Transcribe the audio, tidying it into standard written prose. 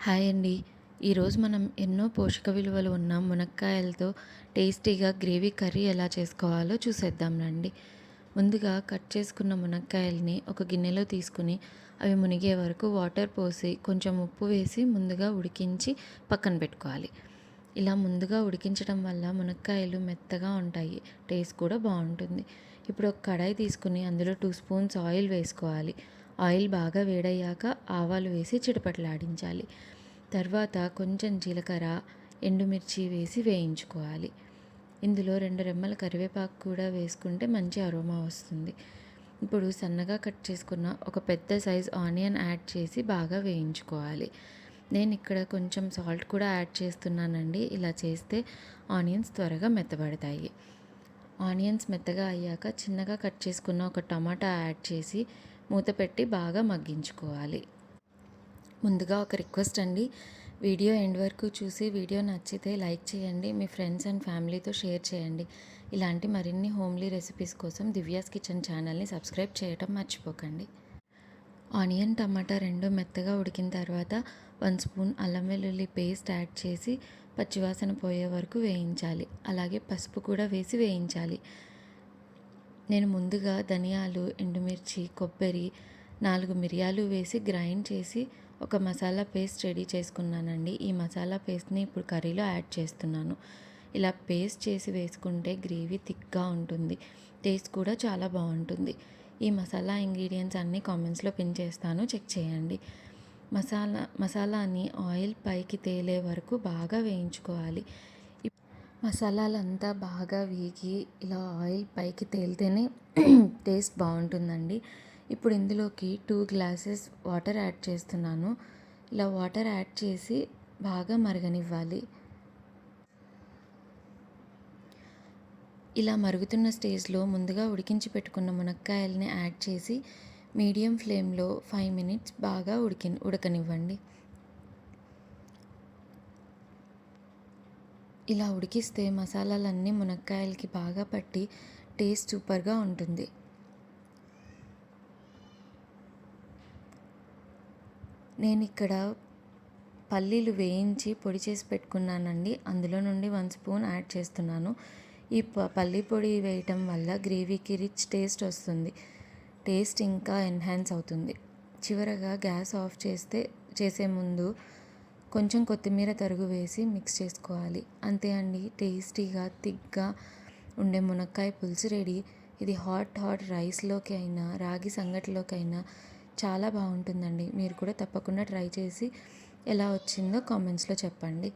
Hi అండి. ఈరోజు మనం ఎన్నో పోషక విలువలు ఉన్న మునక్కాయలతో టేస్టీగా గ్రేవీ కర్రీ ఎలా చేసుకోవాలో చూసేద్దాం రండి. ముందుగా కట్ చేసుకున్న మునక్కాయల్ని ఒక గిన్నెలో తీసుకుని అవి మునిగే వరకు వాటర్ పోసి కొంచెం ఉప్పు వేసి ముందుగా ఉడికించి పక్కన పెట్టుకోవాలి. ఇలా ముందుగా ఉడికించడం వల్ల మునక్కాయలు మెత్తగా ఉంటాయి, టేస్ట్ కూడా బాగుంటుంది. ఇప్పుడు ఒక కడాయి తీసుకుని అందులో 2 స్పూన్స్ ఆయిల్ వేసుకోవాలి. ఆయిల్ బాగా వేడయ్యాక ఆవాలు వేసి చిటపటలాడించాలి. తర్వాత కొంచెం జీలకర్ర, ఎండుమిర్చి వేసి వేయించుకోవాలి. ఇందులో 2 రెమ్మల కరివేపాకు కూడా వేసుకుంటే మంచి అరోమా వస్తుంది. ఇప్పుడు సన్నగా కట్ చేసుకున్న ఒక పెద్ద సైజ్ ఆనియన్ యాడ్ చేసి బాగా వేయించుకోవాలి. నేను ఇక్కడ కొంచెం సాల్ట్ కూడా యాడ్ చేస్తున్నానండి. ఇలా చేస్తే ఆనియన్స్ త్వరగా మెత్తబడతాయి. ఆనియన్స్ మెత్తగా అయ్యాక చిన్నగా కట్ చేసుకున్న ఒక టమాటా యాడ్ చేసి మూత పెట్టి బాగా మగ్గించుకోవాలి. ముందుగా ఒక రిక్వెస్ట్ అండి, వీడియో ఎండ్ వరకు చూసి వీడియో నచ్చితే లైక్ చేయండి, మీ ఫ్రెండ్స్ అండ్ ఫ్యామిలీతో షేర్ చేయండి. ఇలాంటి మరిన్ని హోమ్లీ రెసిపీస్ కోసం దివ్యాస్ కిచెన్ ఛానల్ని సబ్స్క్రైబ్ చేయటం మర్చిపోకండి. ఆనియన్, టమాటా రెండు మెత్తగా ఉడికిన తర్వాత 1 స్పూన్ అల్లం వెల్లుల్లి పేస్ట్ యాడ్ చేసి పచ్చివాసన పోయే వరకు వేయించాలి. అలాగే పసుపు కూడా వేసి వేయించాలి. నేను ముందుగా ధనియాలు, ఎండుమిర్చి, కొబ్బరి, 4 మిరియాలు వేసి గ్రైండ్ చేసి ఒక మసాలా పేస్ట్ రెడీ చేసుకున్నానండి. ఈ మసాలా పేస్ట్ని ఇప్పుడు కర్రీలో యాడ్ చేస్తున్నాను. ఇలా పేస్ట్ చేసి వేసుకుంటే గ్రేవీ థిక్గా ఉంటుంది, టేస్ట్ కూడా చాలా బాగుంటుంది. ఈ మసాలా ఇంగ్రీడియంట్స్ అన్నీ కామెంట్స్లో పిన్ చేస్తాను, చెక్ చేయండి. మసాలాని ఆయిల్ పైకి తేలే వరకు బాగా వేయించుకోవాలి. మసాలాలంతా బాగా వేగి ఇలా ఆయిల్ పైకి తేలితేనే టేస్ట్ బాగుంటుందండి. ఇప్పుడు ఇందులోకి 2 గ్లాసెస్ వాటర్ యాడ్ చేస్తున్నాను. ఇలా వాటర్ యాడ్ చేసి బాగా మరగనివ్వాలి. ఇలా మరుగుతున్న స్టేజ్లో ముందుగా ఉడికించి పెట్టుకున్న మునక్కాయల్ని యాడ్ చేసి మీడియం ఫ్లేమ్లో 5 మినిట్స్ బాగా ఉడకనివ్వండి. ఇలా ఉడికిస్తే మసాలాలన్నీ మునక్కాయలకి బాగా పట్టి టేస్ట్ సూపర్గా ఉంటుంది. నేను ఇక్కడ పల్లీలు వేయించి పొడి చేసి పెట్టుకున్నానండి. అందులో నుండి 1 స్పూన్ యాడ్ చేస్తున్నాను. ఈ పల్లీ పొడి వేయటం వల్ల గ్రేవీకి రిచ్ టేస్ట్ వస్తుంది, టేస్ట్ ఇంకా ఎన్హాన్స్ అవుతుంది. చివరగా గ్యాస్ ఆఫ్ చేసే ముందు కొంచెం కొత్తిమీర తరుగు వేసి మిక్స్ చేసుకోవాలి. అంతే అండి, టేస్టీగా థిక్గా ఉండే మునక్కాయ పులుసు రెడీ. ఇది హాట్ రైస్లోకి అయినా రాగి సంగటిలోకి అయినా చాలా బాగుంటుందండి. మీరు కూడా తప్పకుండా ట్రై చేసి ఎలా వచ్చిందో కామెంట్స్లో చెప్పండి.